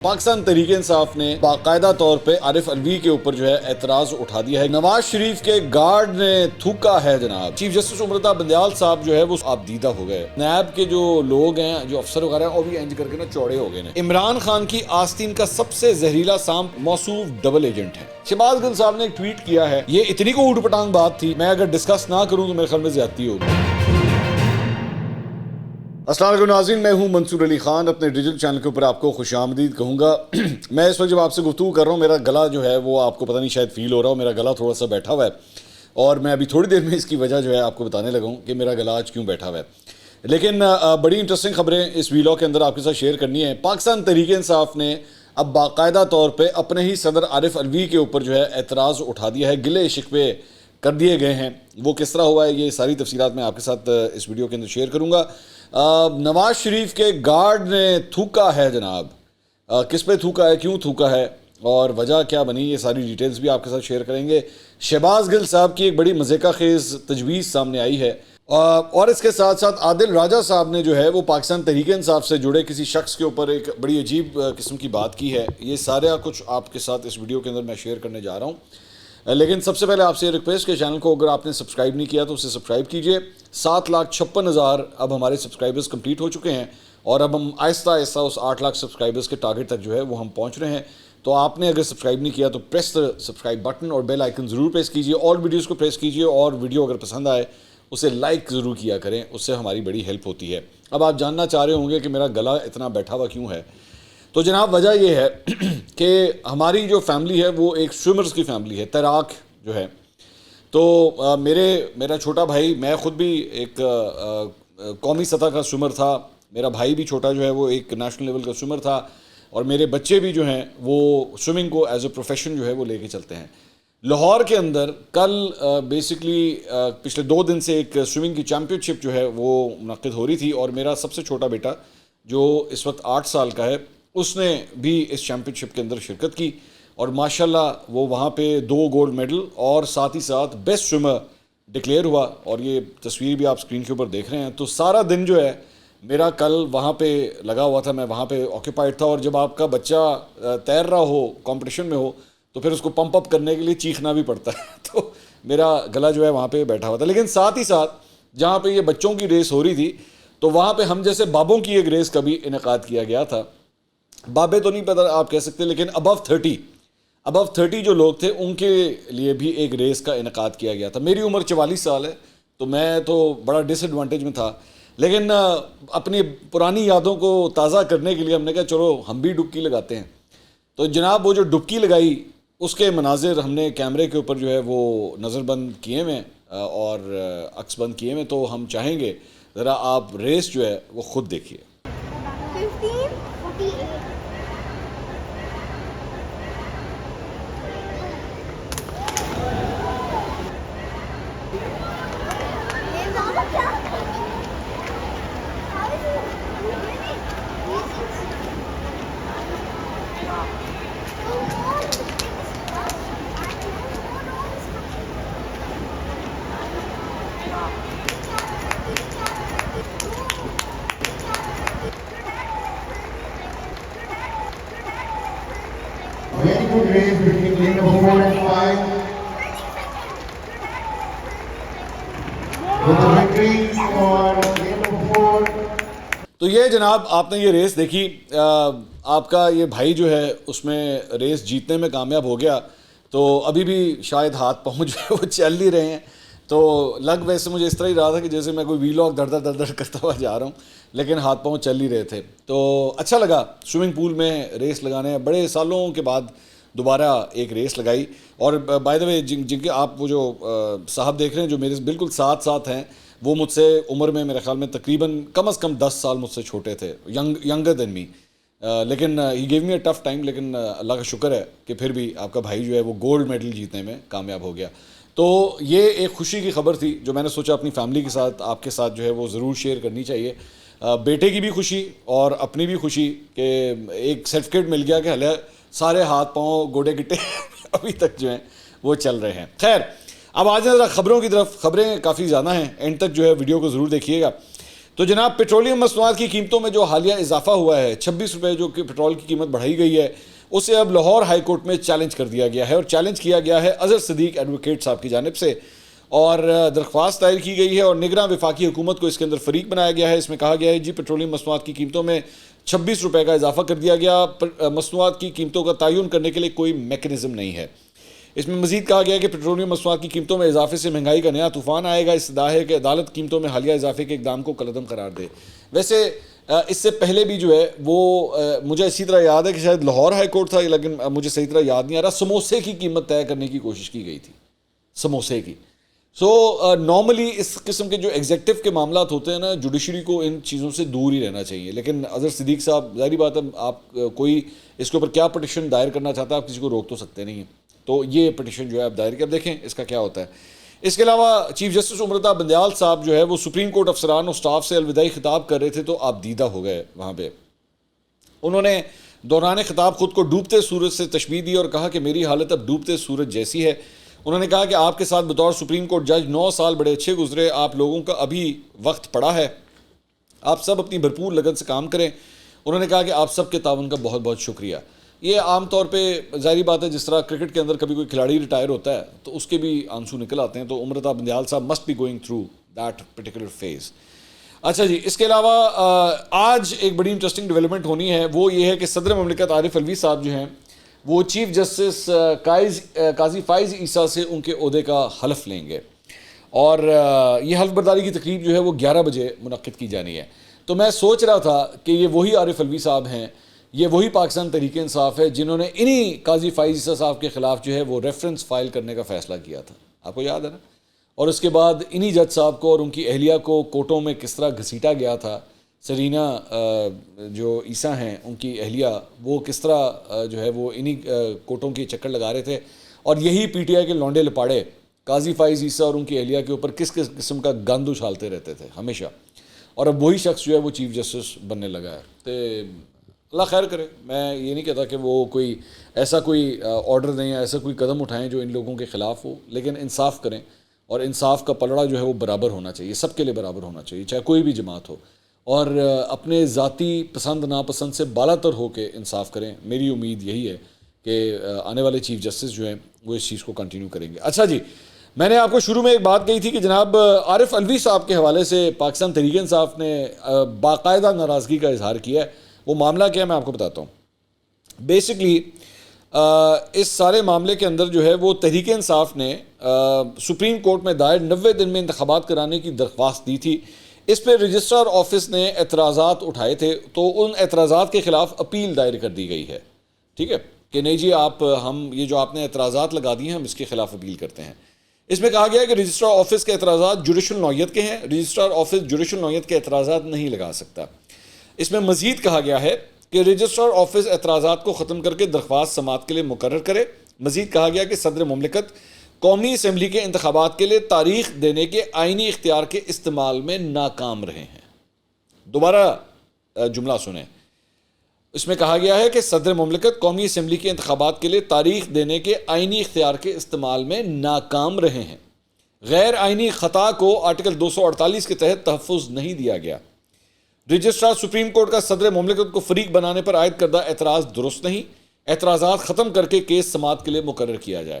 پاکستان تحریک انصاف نے باقاعدہ طور پہ عارف الوی کے اوپر جو ہے اعتراض اٹھا دیا ہے۔ نواز شریف کے گارڈ نے تھوکا ہے جناب۔ چیف جسٹس عمرتا بندیال صاحب جو ہے وہ آپ دیدہ ہو گئے۔ نیب کے جو لوگ ہیں، جو افسر وغیرہ ہیں، وہ بھی انج کر کے نا چوڑے ہو گئے ہیں۔ عمران خان کی آستین کا سب سے زہریلا سانپ موصوف ڈبل ایجنٹ ہے۔ شہباز گل صاحب نے ایک ٹویٹ کیا ہے، یہ اتنی کو اوٹ پٹانگ بات تھی، میں اگر ڈسکس نہ کروں تو میرے خیال میں زیادتی ہوگی۔ السلام علیکم ناظرین، میں ہوں منصور علی خان۔ اپنے ڈیجیٹل چینل کے اوپر آپ کو خوش آمدید کہوں گا۔ میں اس وقت جب آپ سے گفتگو کر رہا ہوں، میرا گلا جو ہے وہ آپ کو پتہ نہیں شاید فیل ہو رہا ہو، میرا گلا تھوڑا سا بیٹھا ہوا ہے، اور میں ابھی تھوڑی دیر میں اس کی وجہ جو ہے آپ کو بتانے لگا ہوں کہ میرا گلا آج کیوں بیٹھا ہوا ہے۔ لیکن بڑی انٹرسٹنگ خبریں اس ویلاگ کے اندر آپ کے ساتھ شیئر کرنی ہیں۔ پاکستان تحریک انصاف نے اب باقاعدہ طور پہ اپنے ہی صدر عارف الوی کے اوپر جو ہے اعتراض اٹھا دیا ہے، گلے شکوے کر دیے گئے ہیں۔ وہ کس طرح ہوا ہے، یہ ساری تفصیلات میں آپ کے ساتھ اس ویڈیو کے اندر شیئر کروں گا۔ نواز شریف کے گارڈ نے تھوکا ہے جناب۔ کس پہ تھوکا ہے، کیوں تھوکا ہے، اور وجہ کیا بنی، یہ ساری ڈیٹیلز بھی آپ کے ساتھ شیئر کریں گے۔ شہباز گل صاحب کی ایک بڑی مضحکہ خیز تجویز سامنے آئی ہے، اور اس کے ساتھ ساتھ عادل راجہ صاحب نے جو ہے وہ پاکستان تحریک انصاف سے جڑے کسی شخص کے اوپر ایک بڑی عجیب قسم کی بات کی ہے۔ یہ سارا کچھ آپ کے ساتھ اس ویڈیو کے اندر میں شیئر کرنے جا رہا ہوں۔ لیکن سب سے پہلے آپ سے یہ ریکویسٹ کہ چینل کو اگر آپ نے سبسکرائب نہیں کیا تو اسے سبسکرائب کیجئے۔ 7,56,000 اب ہمارے سبسکرائبرز کمپلیٹ ہو چکے ہیں، اور اب ہم آہستہ آہستہ اس 8 لاکھ سبسکرائبرز کے ٹارگٹ تک جو ہے وہ ہم پہنچ رہے ہیں۔ تو آپ نے اگر سبسکرائب نہیں کیا تو پریس سبسکرائب بٹن اور بیل آئیکن ضرور پریس کیجئے، اور ویڈیوز کو پریس کیجئے، اور ویڈیو اگر پسند آئے اسے لائک ضرور کیا کریں، اس سے ہماری بڑی ہیلپ ہوتی ہے۔ اب آپ جاننا چاہ رہے ہوں گے کہ میرا گلا اتنا بیٹھا ہوا کیوں ہے، تو جناب وجہ یہ ہے کہ ہماری جو فیملی ہے وہ ایک سوئمرز کی فیملی ہے، تیراک جو ہے۔ تو میرا چھوٹا بھائی، میں خود بھی ایک قومی سطح کا سوئمر تھا، میرا بھائی بھی چھوٹا جو ہے وہ ایک نیشنل لیول کا سوئمر تھا، اور میرے بچے بھی جو ہیں وہ سوئمنگ کو ایز اے پروفیشن جو ہے وہ لے کے چلتے ہیں۔ لاہور کے اندر کل بیسکلی پچھلے 2 دن سے ایک سوئمنگ کی چیمپئن شپ جو ہے وہ منعقد ہو رہی تھی، اور میرا سب سے چھوٹا بیٹا جو اس وقت 8 سال کا ہے، اس نے بھی اس چیمپئن شپ کے اندر شرکت کی، اور ماشاءاللہ وہ وہاں پہ 2 گولڈ میڈل اور ساتھ ہی ساتھ بیسٹ سوئمر ڈکلیئر ہوا، اور یہ تصویر بھی آپ سکرین کے اوپر دیکھ رہے ہیں۔ تو سارا دن جو ہے میرا کل وہاں پہ لگا ہوا تھا، میں وہاں پہ آکیوپائڈ تھا، اور جب آپ کا بچہ تیر رہا ہو، کمپٹیشن میں ہو، تو پھر اس کو پمپ اپ کرنے کے لیے چیخنا بھی پڑتا ہے، تو میرا گلا جو ہے وہاں پہ بیٹھا ہوا تھا۔ لیکن ساتھ ہی ساتھ جہاں پہ یہ بچوں کی ریس ہو رہی تھی، تو وہاں پہ ہم جیسے بابوں کی ایک ریس کا بھی انعقاد کیا گیا تھا۔ بابے تو نہیں پتہ آپ کہہ سکتے، لیکن ابو 30 جو لوگ تھے ان کے لیے بھی ایک ریس کا انعقاد کیا گیا تھا۔ میری عمر 44 سال ہے، تو میں تو بڑا ڈس ایڈوانٹیج میں تھا، لیکن اپنی پرانی یادوں کو تازہ کرنے کے لیے ہم نے کہا چلو ہم بھی ڈبکی لگاتے ہیں۔ تو جناب وہ جو ڈبکی لگائی اس کے مناظر ہم نے کیمرے کے اوپر جو ہے وہ نظر بند کیے ہوئے اور عکس بند کیے ہوئے، تو ہم چاہیں گے ذرا آپ ریس جو ہے وہ خود دیکھیے۔ 15:48 Very good race between lane number 4 and 5. With the victory for lane number 4. تو یہ جناب آپ نے یہ ریس دیکھی، آپ کا یہ بھائی جو ہے اس میں ریس جیتنے میں کامیاب ہو گیا، تو ابھی بھی شاید ہاتھ پاؤں جو ہے وہ چل نہیں رہے ہیں۔ تو لگ ویسے مجھے اس طرح ہی رہا تھا کہ جیسے میں کوئی ویلاگ دھڑ دھڑ کرتا ہوا جا رہا ہوں، لیکن ہاتھ پاؤں چل ہی رہے تھے۔ تو اچھا لگا سوئمنگ پول میں ریس لگانے، بڑے سالوں کے بعد دوبارہ ایک ریس لگائی۔ اور بائی دا وے جن کے آپ وہ جو صاحب دیکھ رہے ہیں جو میرے بالکل ساتھ ہیں، وہ مجھ سے عمر میں میرے خیال میں تقریباً کم از کم 10 سال مجھ سے چھوٹے تھے، ینگر دین می، لیکن he gave me a tough time, لیکن اللہ کا شکر ہے کہ پھر بھی آپ کا بھائی جو ہے وہ گولڈ میڈل جیتنے میں کامیاب ہو گیا۔ تو یہ ایک خوشی کی خبر تھی جو میں نے سوچا اپنی فیملی کے ساتھ آپ کے ساتھ جو ہے وہ ضرور شیئر کرنی چاہیے۔ بیٹے کی بھی خوشی اور اپنی بھی خوشی کہ ایک سرٹیفکیٹ مل گیا کہ ہلے سارے ہاتھ پاؤں گوڑے گٹے ابھی تک جو ہیں وہ چل رہے ہیں۔ خیر، اب آج ذرا خبروں کی طرف۔ خبریں کافی زیادہ ہیں، اینڈ تک جو ہے ویڈیو کو ضرور دیکھیے گا۔ تو جناب پیٹرولیم مصنوعات کی قیمتوں میں جو حالیہ اضافہ ہوا ہے 26 روپے جو کہ پیٹرول کی قیمت بڑھائی گئی ہے اسے اب لاہور ہائی کورٹ میں چیلنج کر دیا گیا ہے اور چیلنج کیا گیا ہے اظہر صدیق ایڈوکیٹ صاحب کی جانب سے اور درخواست دائر کی گئی ہے اور نگراں وفاقی حکومت کو اس کے اندر فریق بنایا گیا ہے. اس میں کہا گیا ہے جی پیٹرولیم مصنوعات کی قیمتوں میں 26 روپے کا اضافہ کر دیا گیا. مصنوعات کی قیمتوں کا تعین کرنے کے لیے کوئی میکنزم نہیں ہے. اس میں مزید کہا گیا ہے کہ پیٹرولیم مصنوعات کی قیمتوں میں اضافے سے مہنگائی کا نیا طوفان آئے گا. استدعا ہے کہ عدالت قیمتوں میں حالیہ اضافے کے اقدام کو کالعدم قرار دے. ویسے اس سے پہلے بھی جو ہے وہ مجھے اسی طرح یاد ہے کہ شاید لاہور ہائی کورٹ تھا لیکن مجھے صحیح طرح یاد نہیں آ رہا, سموسے کی قیمت طے کرنے کی کوشش کی گئی تھی, سموسے کی. نارملی اس قسم کے جو ایگزیکٹو کے معاملات ہوتے ہیں نا جوڈیشری کو ان چیزوں سے دور ہی رہنا چاہیے. لیکن اظہر صدیق صاحب ظاہری بات ہے آپ کوئی اس کے اوپر کیا پٹیشن دائر کرنا چاہتا ہے آپ کسی کو روک تو سکتے نہیں ہیں. تو یہ پٹیشن جو ہے آپ دائر کر دیکھیں اس کا کیا ہوتا ہے. اس کے علاوہ چیف جسٹس عمرتا بندیال صاحب جو ہے وہ سپریم کورٹ افسران اور سٹاف سے الوداعی خطاب کر رہے تھے تو آپ دیدہ ہو گئے وہاں پہ. انہوں نے دوران خطاب خود کو ڈوبتے سورج سے تشبیہ دی اور کہا کہ میری حالت اب ڈوبتے سورج جیسی ہے. انہوں نے کہا کہ آپ کے ساتھ بطور سپریم کورٹ جج 9 سال بڑے اچھے گزرے, آپ لوگوں کا ابھی وقت پڑا ہے, آپ سب اپنی بھرپور لگن سے کام کریں. انہوں نے کہا کہ آپ سب کے تعاون کا بہت بہت شکریہ. یہ عام طور پہ ظاہری بات ہے جس طرح کرکٹ کے اندر کبھی کوئی کھلاڑی ریٹائر ہوتا ہے تو اس کے بھی آنسو نکل آتے ہیں, تو عمرتا بندیال صاحب must be going through that particular phase. اچھا جی, اس کے علاوہ آج ایک بڑی انٹرسٹنگ ڈیولپمنٹ ہونی ہے, وہ یہ ہے کہ صدر مملکت عارف الوی صاحب جو ہیں وہ چیف جسٹس قاضی فائز عیسیٰ سے ان کے عہدے کا حلف لیں گے اور یہ حلف برداری کی تقریب جو ہے وہ 11 بجے منعقد کی جانی ہے. تو میں سوچ رہا تھا کہ یہ وہی عارف الوی صاحب ہیں, یہ وہی پاکستان تحریک انصاف ہے جنہوں نے انہی قاضی فائز عیسیٰ صاحب کے خلاف جو ہے وہ ریفرنس فائل کرنے کا فیصلہ کیا تھا, آپ کو یاد ہے نا. اور اس کے بعد انہی جج صاحب کو اور ان کی اہلیہ کو کورٹوں میں کس طرح گھسیٹا گیا تھا. سرینا جو عیسیٰ ہیں ان کی اہلیہ وہ کس طرح جو ہے وہ انہی کورٹوں کے چکر لگا رہے تھے, اور یہی پی ٹی آئی کے لونڈے لپاڑے قاضی فائز عیسیٰ اور ان کی اہلیہ کے اوپر کس قسم کا گند اچھالتے رہتے تھے ہمیشہ. اور اب وہی شخص جو ہے وہ چیف جسٹس بننے لگا ہے. تو اللہ خیر کرے, میں یہ نہیں کہتا کہ وہ کوئی ایسا کوئی آرڈر دیں یا ایسا کوئی قدم اٹھائیں جو ان لوگوں کے خلاف ہو, لیکن انصاف کریں اور انصاف کا پلڑا جو ہے وہ برابر ہونا چاہیے, سب کے لیے برابر ہونا چاہیے چاہے کوئی بھی جماعت ہو, اور اپنے ذاتی پسند ناپسند سے بالا تر ہو کے انصاف کریں. میری امید یہی ہے کہ آنے والے چیف جسٹس جو ہیں وہ اس چیز کو کنٹینیو کریں گے. اچھا جی, میں نے آپ کو شروع میں ایک بات کہی تھی کہ جناب عارف الوی صاحب کے حوالے سے پاکستان تحریک انصاف نے باقاعدہ ناراضگی کا اظہار کیا ہے. وہ معاملہ کیا ہے میں آپ کو بتاتا ہوں. بیسکلی اس سارے معاملے کے اندر جو ہے وہ تحریک انصاف نے سپریم کورٹ میں دائر 90 دن میں انتخابات کرانے کی درخواست دی تھی. اس پہ رجسٹرار آفس نے اعتراضات اٹھائے تھے, تو ان اعتراضات کے خلاف اپیل دائر کر دی گئی ہے. ٹھیک ہے کہ نہیں جی ہم یہ جو آپ نے اعتراضات لگا دیے ہیں ہم اس کے خلاف اپیل کرتے ہیں. اس میں کہا گیا ہے کہ رجسٹرار آفس کے اعتراضات جوڈیشل نوعیت کے ہیں, رجسٹرار آفس جوڈیشل نوعیت کے اعتراضات نہیں لگا سکتا. اس میں مزید کہا گیا ہے کہ رجسٹرار آفس اعتراضات کو ختم کر کے درخواست سماعت کے لیے مقرر کرے. مزید کہا گیا کہ صدر مملکت قومی اسمبلی کے انتخابات کے لیے تاریخ دینے کے آئینی اختیار کے استعمال میں ناکام رہے ہیں. دوبارہ جملہ سنیں, اس میں کہا گیا ہے کہ صدر مملکت قومی اسمبلی کے انتخابات کے لیے تاریخ دینے کے آئینی اختیار کے استعمال میں ناکام رہے ہیں. غیر آئینی خطا کو آرٹیکل 248 کے تحت تحفظ نہیں دیا گیا. رجسٹرار سپریم کورٹ کا صدر مملکت کو فریق بنانے پر عائد کردہ اعتراض درست نہیں, اعتراضات ختم کر کے کیس سماعت کے لیے مقرر کیا جائے.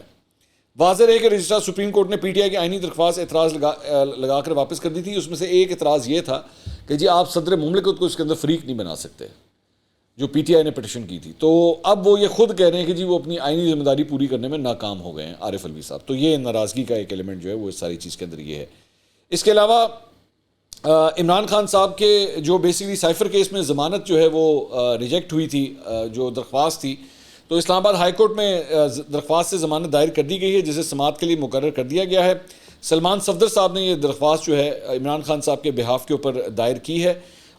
واضح ہے کہ رجسٹرار سپریم کورٹ نے پی ٹی آئی کی آئینی درخواست اعتراض لگا کر واپس کر دی تھی. اس میں سے ایک اعتراض یہ تھا کہ جی آپ صدر مملکت کو اس کے اندر فریق نہیں بنا سکتے, جو پی ٹی آئی نے پٹیشن کی تھی. تو اب وہ یہ خود کہہ رہے ہیں کہ جی وہ اپنی آئینی ذمہ داری پوری کرنے میں ناکام ہو گئے ہیں عارف الوی صاحب. تو یہ ناراضگی کا ایک ایلیمنٹ جو ہے وہ اس ساری چیز کے اندر یہ ہے. اس کے علاوہ عمران خان صاحب کے جو بیسکلی سائفر کیس میں ضمانت جو ہے وہ ریجیکٹ ہوئی تھی, جو درخواست تھی, تو اسلام آباد ہائی کورٹ میں درخواست سے ضمانت دائر کر دی گئی ہے جسے سماعت کے لیے مقرر کر دیا گیا ہے. سلمان صفدر صاحب نے یہ درخواست جو ہے عمران خان صاحب کے بہاف کے اوپر دائر کی ہے,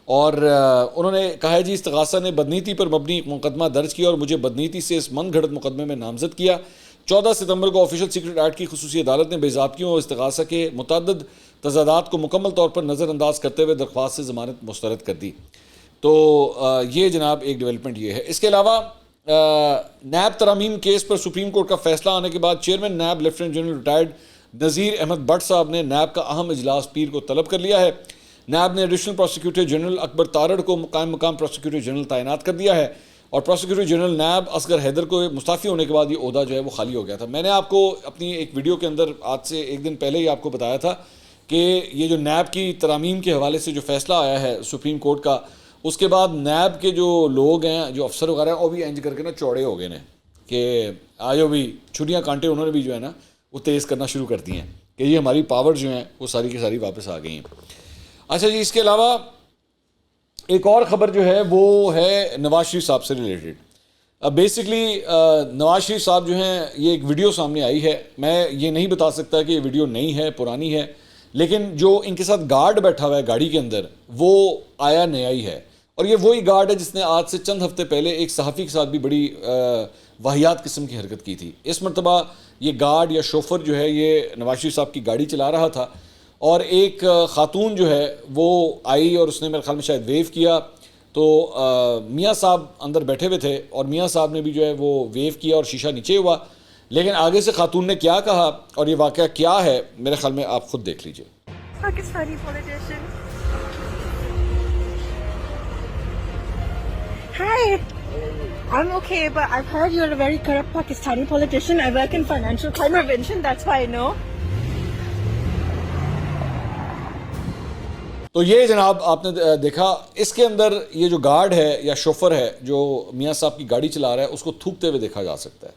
اور انہوں نے کہا ہے جی استغاثہ نے بدنیتی پر مبنی مقدمہ درج کیا اور مجھے بدنیتی سے اس من گھڑت مقدمے میں نامزد کیا. 14 ستمبر کو آفیشل سیکرٹ ایکٹ کی خصوصی عدالت نے بے ضابطگیوں اور استغاثہ کے متعدد تضادات کو مکمل طور پر نظر انداز کرتے ہوئے درخواست سے ضمانت مسترد کر دی. تو یہ جناب ایک ڈیولپمنٹ یہ ہے. اس کے علاوہ نیب ترامیم کیس پر سپریم کورٹ کا فیصلہ آنے کے بعد chairman NAB lieutenant general retired Nazir Ahmed Butt صاحب نے نیب کا اہم اجلاس پیر کو طلب کر لیا ہے. نیب نے ایڈیشنل پروسیکیوٹر جنرل اکبر تارڑ کو قائم مقام پروسیکیوٹر جنرل تعینات کر دیا ہے، اور prosecutor general NAB Asghar Haider کو مستعفی ہونے کے بعد یہ عہدہ جو ہے وہ خالی ہو گیا تھا۔ میں نے آپ کو اپنی ایک ویڈیو کے اندر آج سے ایک دن پہلے ہی آپ کو بتایا تھا کہ یہ جو نیب کی ترامیم کے حوالے سے جو فیصلہ آیا ہے سپریم کورٹ کا، اس کے بعد نیب کے جو لوگ ہیں، جو افسر وغیرہ ہیں، وہ بھی انج کر کے نا چوڑے ہو گئے ہیں کہ آجو بھی چھٹیاں کانٹے انہوں نے بھی جو ہے نا وہ تیز کرنا شروع کر دی ہیں کہ یہ ہماری پاور جو ہیں وہ ساری کی ساری واپس آ گئی ہیں۔ اچھا جی، اس کے علاوہ ایک اور خبر جو ہے وہ ہے نواز شریف صاحب سے ریلیٹڈ۔ بیسکلی نواز شریف صاحب جو ہیں، یہ ایک ویڈیو سامنے آئی ہے، میں یہ نہیں بتا سکتا کہ یہ ویڈیو نئی ہے پرانی ہے، لیکن جو ان کے ساتھ گارڈ بیٹھا ہوا ہے گاڑی کے اندر وہ آیا نیا ہی ہے، اور یہ وہی گارڈ ہے جس نے آج سے چند ہفتے پہلے ایک صحافی کے ساتھ بھی بڑی واہیات قسم کی حرکت کی تھی۔ اس مرتبہ یہ گارڈ یا شوفر جو ہے یہ نواز شریف صاحب کی گاڑی چلا رہا تھا، اور ایک خاتون جو ہے وہ آئی اور اس نے میرے خیال میں شاید ویو کیا، تو میاں صاحب اندر بیٹھے ہوئے تھے اور میاں صاحب نے بھی جو ہے وہ ویو کیا اور شیشہ نیچے ہوا، لیکن آگے سے خاتون نے کیا کہا اور یہ واقعہ کیا ہے میرے خیال میں آپ خود دیکھ لیجئے۔ Pakistani politician. Hi. I'm okay, but I've heard you're a very corrupt Pakistani politician. I work in financial crime prevention, that's why I know. تو یہ جناب آپ نے دیکھا، اس کے اندر یہ جو گارڈ ہے یا شوفر ہے جو میاں صاحب کی گاڑی چلا رہا ہے، اس کو تھوکتے ہوئے دیکھا جا سکتا ہے۔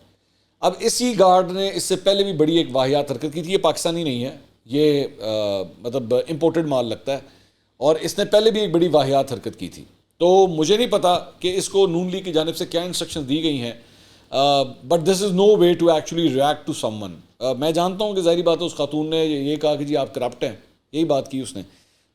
اب اسی گارڈ نے اس سے پہلے بھی بڑی ایک واہیات حرکت کی تھی، یہ پاکستانی نہیں ہے، یہ مطلب امپورٹڈ مال لگتا ہے، اور اس نے پہلے بھی ایک بڑی واہیات حرکت کی تھی۔ تو مجھے نہیں پتا کہ اس کو نون لیگ کی جانب سے کیا انسٹرکشن دی گئی ہیں، but this is no way to actually react to someone. میں جانتا ہوں کہ ظاہری بات ہے اس خاتون نے یہ کہا کہ جی آپ کرپٹ ہیں، یہی بات کی اس نے،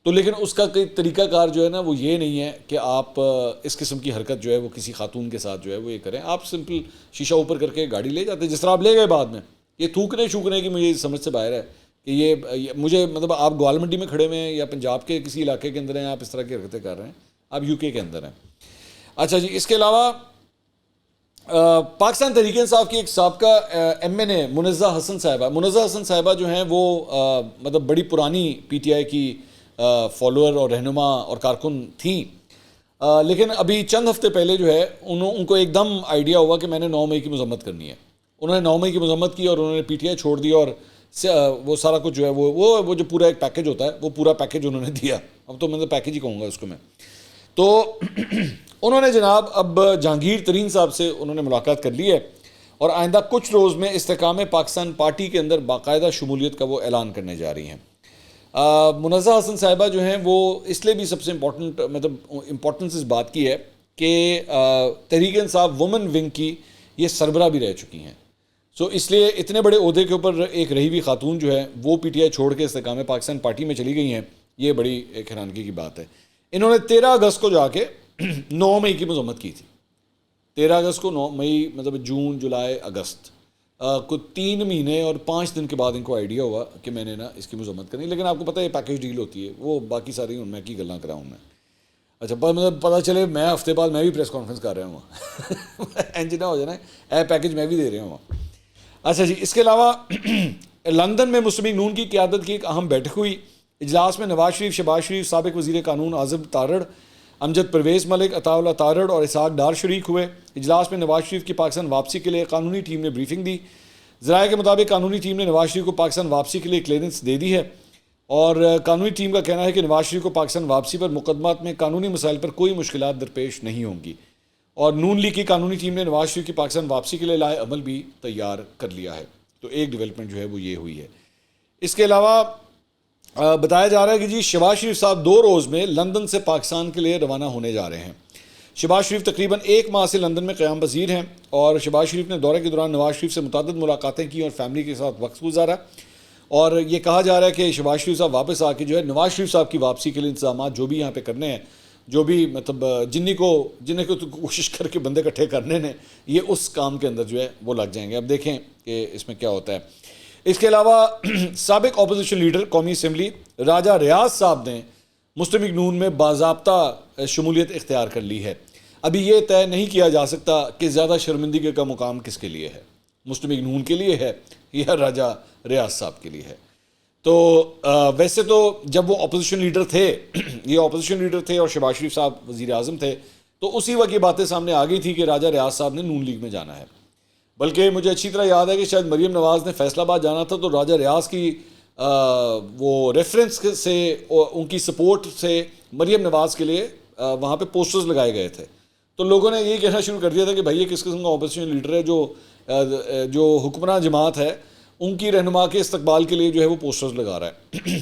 تو لیکن اس کا طریقہ کار جو ہے نا وہ یہ نہیں ہے کہ آپ اس قسم کی حرکت جو ہے وہ کسی خاتون کے ساتھ جو ہے وہ یہ کریں۔ آپ سمپل شیشہ اوپر کر کے گاڑی لے جاتے جس طرح آپ لے گئے بعد میں۔ یہ تھوکنے شوکنے کی مجھے سمجھ سے باہر ہے کہ یہ مجھے مطلب آپ گوال منڈی میں کھڑے ہوئے ہیں یا پنجاب کے کسی علاقے کے اندر ہیں، آپ اس طرح کی حرکتیں کر رہے ہیں، آپ یو کے اندر ہیں۔ اچھا جی، اس کے علاوہ پاکستان تحریک انصاف کی ایک سابقہ ایم این اے منزہ حسن صاحبہ جو ہیں وہ مطلب بڑی پرانی پی ٹی آئی کی فالوور اور رہنما اور کارکن تھیں، لیکن ابھی چند ہفتے پہلے جو ہے ان کو ایک دم آئیڈیا ہوا کہ میں نے 9 مئی کی مذمت کرنی ہے۔ انہوں نے 9 مئی کی مذمت کی اور انہوں نے پی ٹی آئی چھوڑ دیا، اور وہ سارا کچھ جو ہے وہ جو پورا ایک پیکج ہوتا ہے وہ پورا پیکج انہوں نے دیا، اب تو میں پیکج ہی کہوں گا اس کو میں۔ تو انہوں نے جناب اب جہانگیر ترین صاحب سے انہوں نے ملاقات کر لی ہے، اور آئندہ کچھ روز میں استحکام پاکستان پارٹی کے اندر باقاعدہ شمولیت کا وہ اعلان کرنے جا رہی ہیں۔ منزہ حسن صاحبہ جو ہیں وہ اس لیے بھی سب سے امپورٹنس اس بات کی ہے کہ تحریک انصاف وومن ونگ کی یہ سربراہ بھی رہ چکی ہیں، سو اس لیے اتنے بڑے عہدے کے اوپر ایک رہی ہوئی خاتون جو ہے وہ پی ٹی آئی چھوڑ کے استحکام پاکستان پارٹی میں چلی گئی ہیں، یہ بڑی ایک حیرانگی کی بات ہے۔ انہوں نے 13 اگست کو جا کے 9 مئی کی مذمت کی تھی، 13 اگست کو 9 مئی مطلب جون جولائی اگست کوئی 3 مہینے اور 5 دن کے بعد ان کو آئیڈیا ہوا کہ میں نے نا اس کی مذمت کرنی، لیکن آپ کو پتہ ہے یہ پیکج ڈیل ہوتی ہے، وہ باقی ساری ان میں کی گلاں کراؤں میں۔ اچھا مطلب پتہ چلے میں ہفتے بعد میں بھی پریس کانفرنس کر رہا ہوں اینج نہ ہو جائے نا، اے پیکج میں بھی دے رہا ہوں۔ اچھا جی، اس کے علاوہ لندن میں مسلم لیگ نون کی قیادت کی ایک اہم بیٹھک ہوئی، اجلاس میں نواز شریف، شہباز شریف، سابق وزیر قانون عاصم تارڑ، امجد پرویز ملک، عطا اللہ تارڑ اور اسحاق ڈار شریک ہوئے۔ اجلاس میں نواز شریف کی پاکستان واپسی کے لیے قانونی ٹیم نے بریفنگ دی۔ ذرائع کے مطابق قانونی ٹیم نے نواز شریف کو پاکستان واپسی کے لیے کلیئرنس دے دی ہے، اور قانونی ٹیم کا کہنا ہے کہ نواز شریف کو پاکستان واپسی پر مقدمات میں قانونی مسائل پر کوئی مشکلات درپیش نہیں ہوں گی، اور نون لیگ کی قانونی ٹیم نے نواز شریف کی پاکستان واپسی کے لیے لائے عمل بھی تیار کر لیا ہے۔ تو ایک ڈیولپمنٹ جو ہے وہ یہ ہوئی ہے۔ اس کے علاوہ بتایا جا رہا ہے کہ جی شہباز شریف صاحب 2 روز میں لندن سے پاکستان کے لیے روانہ ہونے جا رہے ہیں۔ شہباز شریف تقریباً 1 ماہ سے لندن میں قیام پذیر ہیں، اور شہباز شریف نے دورے کے دوران نواز شریف سے متعدد ملاقاتیں کی اور فیملی کے ساتھ وقت گزارا، اور یہ کہا جا رہا ہے کہ شہباز شریف صاحب واپس آ کے جو ہے نواز شریف صاحب کی واپسی کے لیے انتظامات جو بھی یہاں پہ کرنے ہیں، جو بھی مطلب جنہیں کو کوشش کر کے بندے اکٹھے کرنے نے، یہ اس کام کے اندر جو ہے وہ لگ جائیں گے۔ اب دیکھیں کہ اس میں کیا ہوتا ہے۔ اس کے علاوہ سابق اپوزیشن لیڈر قومی اسمبلی راجہ ریاض صاحب نے مسلم لیگ نون میں باضابطہ شمولیت اختیار کر لی ہے۔ ابھی یہ طے نہیں کیا جا سکتا کہ زیادہ شرمندگی کا مقام کس کے لیے ہے، مسلم لیگ نون کے لیے ہے یا راجہ ریاض صاحب کے لیے ہے۔ تو ویسے تو جب وہ اپوزیشن لیڈر تھے یہ اپوزیشن لیڈر تھے اور شہباز شریف صاحب وزیر اعظم تھے تو اسی وقت یہ باتیں سامنے آ گئی تھی کہ راجہ ریاض صاحب نے نون لیگ میں جانا ہے. بلکہ مجھے اچھی طرح یاد ہے کہ شاید مریم نواز نے فیصل آباد جانا تھا تو راجہ ریاض کی وہ ریفرنس سے ان کی سپورٹ سے مریم نواز کے لیے وہاں پہ پوسٹرز لگائے گئے تھے. تو لوگوں نے یہ کہنا شروع کر دیا تھا کہ بھائی یہ کس قسم کا اپوزیشن لیڈر ہے جو حکمراں جماعت ہے ان کی رہنما کے استقبال کے لیے جو ہے وہ پوسٹرز لگا رہا ہے.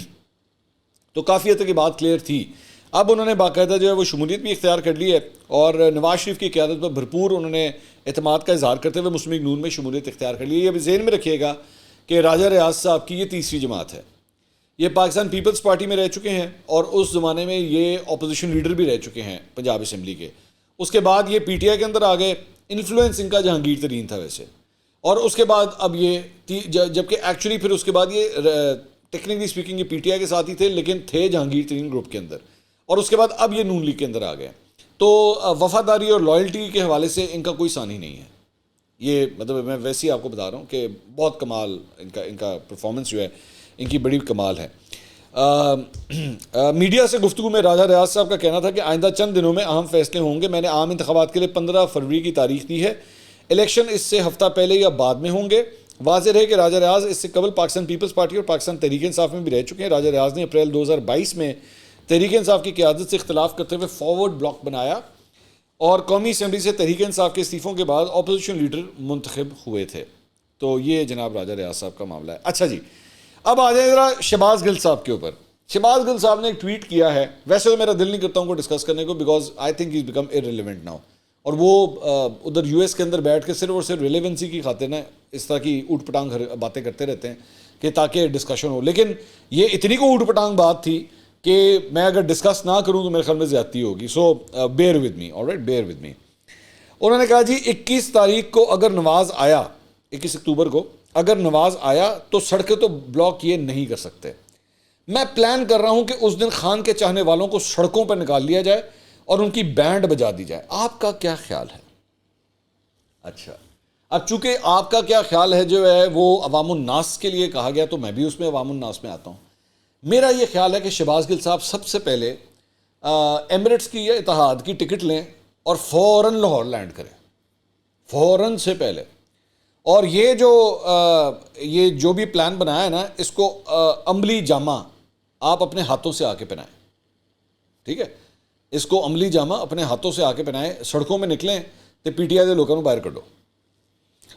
تو کافی حد تک یہ بات کلیئر تھی. اب انہوں نے باقاعدہ جو ہے وہ شمولیت بھی اختیار کر لی ہے اور نواز شریف کی قیادت پر بھرپور انہوں نے اعتماد کا اظہار کرتے ہوئے مسلم لیگ نون میں شمولیت اختیار کر لی ہے. یہ بھی ذہن میں رکھیے گا کہ راجہ ریاض صاحب کی یہ تیسری جماعت ہے. یہ پاکستان پیپلز پارٹی میں رہ چکے ہیں اور اس زمانے میں یہ اپوزیشن لیڈر بھی رہ چکے ہیں پنجاب اسمبلی کے. اس کے بعد یہ پی ٹی آئی کے اندر آ گئے. انفلوئنس ان کا جہانگیر ترین تھا ویسے. اور اس کے بعد اب یہ جبکہ ایکچولی پھر اس کے بعد یہ ٹیکنیکلی اسپیکنگ یہ پی ٹی آئی کے ساتھ ہی تھے لیکن تھے جہانگیر ترین گروپ کے اندر. اور اس کے بعد اب یہ نون لیگ کے اندر آ گئے. تو وفاداری اور لائلٹی کے حوالے سے ان کا کوئی ثانی نہیں ہے. یہ مطلب میں ویسے ہی آپ کو بتا رہا ہوں کہ بہت کمال ان کا پرفارمنس جو ہے ان کی بڑی کمال ہے. میڈیا سے گفتگو میں راجہ ریاض صاحب کا کہنا تھا کہ آئندہ چند دنوں میں اہم فیصلے ہوں گے. میں نے عام انتخابات کے لیے 15 فروری کی تاریخ دی ہے. الیکشن اس سے ہفتہ پہلے یا بعد میں ہوں گے. واضح رہے کہ راجہ ریاض اس سے قبل پاکستان پیپلز پارٹی اور پاکستان تحریک انصاف میں بھی رہ چکے ہیں. راجہ ریاض نے اپریل 2022 میں تحریک انصاف کی قیادت سے اختلاف کرتے ہوئے فارورڈ بلاک بنایا اور قومی اسمبلی سے تحریک انصاف کے استعفوں کے بعد اپوزیشن لیڈر منتخب ہوئے تھے. تو یہ جناب راجہ ریاض صاحب کا معاملہ ہے. اچھا جی, اب آ جائیں ذرا شہباز گل صاحب کے اوپر. شہباز گل صاحب نے ایک ٹویٹ کیا ہے. ویسے تو میرا دل نہیں کرتا ہوں کو ڈسکس کرنے کو because I think is become irrelevant now. اور وہ ادھر یو ایس کے اندر بیٹھ کے صرف اور صرف ریلیونسی کی خاطر نا اس طرح کی اوٹ پٹانگ باتیں کرتے رہتے ہیں کہ تاکہ ڈسکشن ہو. لیکن یہ اتنی کو اوٹ پٹانگ بات تھی کہ میں اگر ڈسکس نہ کروں تو میرے خیال میں زیادتی ہوگی. So bear with me, alright, bear with me. انہوں نے کہا جی 21 تاریخ کو اگر نواز آیا, 21 اکتوبر کو اگر نواز آیا تو سڑکیں تو بلاک یہ نہیں کر سکتے. میں پلان کر رہا ہوں کہ اس دن خان کے چاہنے والوں کو سڑکوں پر نکال لیا جائے اور ان کی بینڈ بجا دی جائے. آپ کا کیا خیال ہے؟ اچھا, اب چونکہ آپ کا کیا خیال ہے جو ہے وہ عوام الناس کے لیے کہا گیا تو میں بھی اس میں عوام الناس میں آتا ہوں. میرا یہ خیال ہے کہ شہباز گل صاحب سب سے پہلے ایمریٹس کی یا اتحاد کی ٹکٹ لیں اور فوراً لاہور لینڈ کریں, فوراً سے پہلے. اور یہ جو بھی پلان بنایا ہے نا اس کو عملی جامہ آپ اپنے ہاتھوں سے آ کے پہنائیں. ٹھیک ہے, اس کو عملی جامہ اپنے ہاتھوں سے آ کے پہنائیں, سڑکوں میں نکلیں تو پی ٹی آئی کے لوگوں کو باہر کڈو.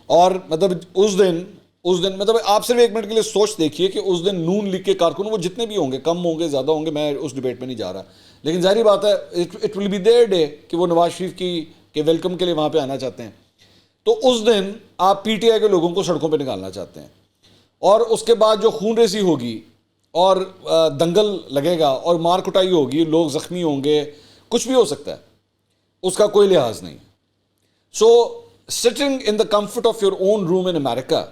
اور مطلب اس دن مطلب آپ صرف ایک منٹ کے لیے سوچ دیکھیے کہ اس دن نون لیگ کے کارکن وہ جتنے بھی ہوں گے, کم ہوں گے زیادہ ہوں گے, میں اس ڈبیٹ میں نہیں جا رہا, لیکن ظاہری بات ہے it will be there day کہ وہ نواز شریف کے ویلکم کے لیے وہاں پہ آنا چاہتے ہیں. تو اس دن آپ پی ٹی آئی کے لوگوں کو سڑکوں پہ نکالنا چاہتے ہیں. اور اس کے بعد جو خون ریزی ہوگی اور دنگل لگے گا اور مار کٹائی ہوگی, لوگ زخمی ہوں گے, کچھ بھی ہو سکتا ہے, اس کا کوئی لحاظ نہیں. So sitting in the comfort of your own room in America,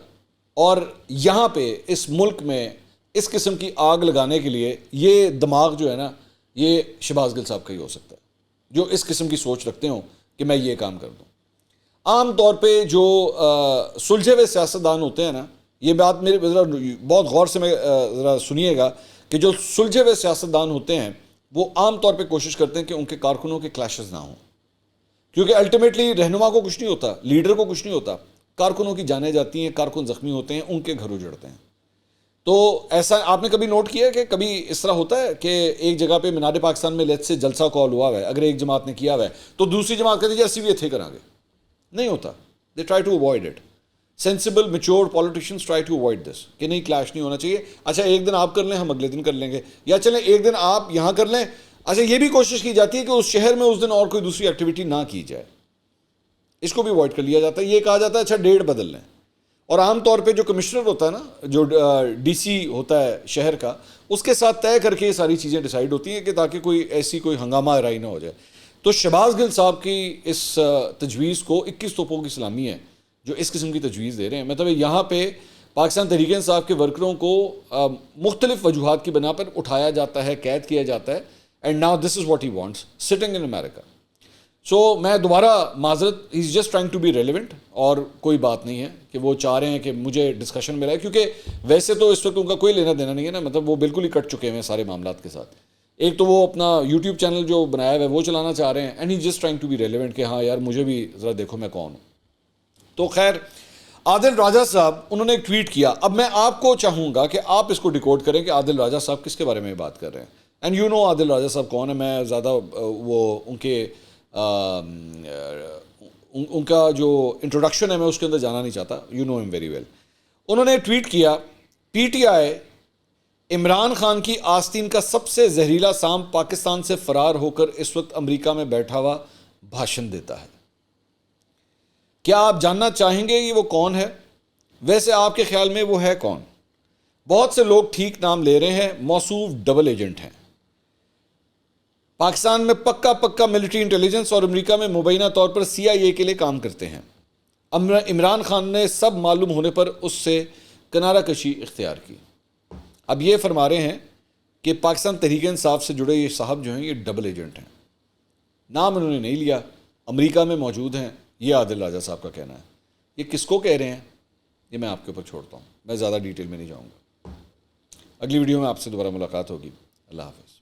اور یہاں پہ اس ملک میں اس قسم کی آگ لگانے کے لیے یہ دماغ جو ہے نا یہ شہباز گل صاحب کا ہی ہو سکتا ہے جو اس قسم کی سوچ رکھتے ہوں کہ میں یہ کام کر دوں. عام طور پہ جو سلجھے ہوئے سیاستدان ہوتے ہیں نا, یہ بات میرے بہت غور سے میں ذرا سنیے گا کہ جو سلجھے ہوئے سیاستدان ہوتے ہیں وہ عام طور پہ کوشش کرتے ہیں کہ ان کے کارکنوں کے کلیشز نہ ہوں, کیونکہ الٹیمیٹلی رہنما کو کچھ نہیں ہوتا, لیڈر کو کچھ نہیں ہوتا, کارکنوں کی جانیں جاتی ہیں, کارکن زخمی ہوتے ہیں, ان کے گھر اجڑتے ہیں. تو ایسا آپ نے کبھی نوٹ کیا کہ کبھی اس طرح ہوتا ہے کہ ایک جگہ پہ مینار پاکستان میں لیٹ سے جلسہ کال ہوا ہے, اگر ایک جماعت نے کیا ہوا ہے تو دوسری جماعت کہتی ہے اسی بھی اتھے کریں گے. نہیں ہوتا. They try to avoid it. Sensible mature politicians try to avoid this کہ نہیں کلیش نہیں ہونا چاہیے. اچھا ایک دن آپ کر لیں, ہم اگلے دن کر لیں گے, یا چلیں ایک دن آپ یہاں کر لیں. اچھا یہ بھی کوشش کی جاتی ہے کہ اس شہر میں اس دن اور کوئی دوسری ایکٹیویٹی نہ کی جائے, اس کو بھی اوائڈ کر لیا جاتا ہے. یہ کہا جاتا ہے اچھا ڈیٹ بدل لیں. اور عام طور پہ جو کمشنر ہوتا ہے نا, جو ڈی سی ہوتا ہے شہر کا, اس کے ساتھ طے کر کے یہ ساری چیزیں ڈیسائیڈ ہوتی ہیں کہ تاکہ کوئی ہنگامہ آرائی نہ ہو جائے. تو شہباز گل صاحب کی اس تجویز کو 21 توپوں کی سلامی ہے جو اس قسم کی تجویز دے رہے ہیں. مطلب یہاں پہ پاکستان تحریک انصاف کے ورکروں کو مختلف وجوہات کی بنا پر اٹھایا جاتا ہے, قید کیا جاتا ہے, and now this is what he wants sitting in America. So میں دوبارہ معذرت، he is just trying to be relevant, اور کوئی بات نہیں ہے کہ وہ چاہ رہے ہیں کہ مجھے ڈسکشن ملا ہے، کیونکہ ویسے تو اس وقت ان کا کوئی لینا دینا نہیں ہے نا، مطلب وہ بالکل ہی کٹ چکے ہیں سارے معاملات کے ساتھ. ایک تو وہ اپنا یوٹیوب چینل جو بنایا ہوا ہے وہ چلانا چاہ رہے ہیں، and he just trying to be relevant کہ ہاں یار مجھے بھی ذرا دیکھو میں کون ہوں. تو خیر عادل راجہ صاحب انہوں نے ایک ٹویٹ کیا. اب میں آپ کو چاہوں گا کہ آپ اس کو ڈیکوڈ کریں کہ عادل راجہ صاحب کس کے بارے میں بات کر رہے ہیں. اینڈ یو نو عادل راجہ صاحب کون ہے، میں زیادہ وہ ان کا جو انٹروڈکشن ہے میں اس کے اندر جانا نہیں چاہتا، یو نو ہم ویری ویل. انہوں نے ٹویٹ کیا، P T I Imran Khan کی آستین کا سب سے زہریلا سام پاکستان سے فرار ہو کر اس وقت امریکہ میں بیٹھا ہوا بھاشن دیتا ہے. کیا آپ جاننا چاہیں گے یہ وہ کون ہے؟ ویسے آپ کے خیال میں وہ ہے کون؟ بہت سے لوگ ٹھیک نام لے رہے ہیں، موصوف ڈبل ایجنٹ ہیں، پاکستان میں پکا ملٹری انٹیلیجنس اور امریکہ میں مبینہ طور پر سی آئی اے کے لیے کام کرتے ہیں. عمران خان نے سب معلوم ہونے پر اس سے کنارہ کشی اختیار کی. اب یہ فرما رہے ہیں کہ پاکستان تحریک انصاف سے جڑے یہ صاحب جو ہیں یہ ڈبل ایجنٹ ہیں. نام انہوں نے نہیں لیا، امریکہ میں موجود ہیں، یہ عادل راجہ صاحب کا کہنا ہے. یہ کس کو کہہ رہے ہیں یہ میں آپ کے اوپر چھوڑتا ہوں، میں زیادہ ڈیٹیل میں نہیں جاؤں گا. اگلی ویڈیو میں آپ سے دوبارہ ملاقات ہوگی. اللہ حافظ.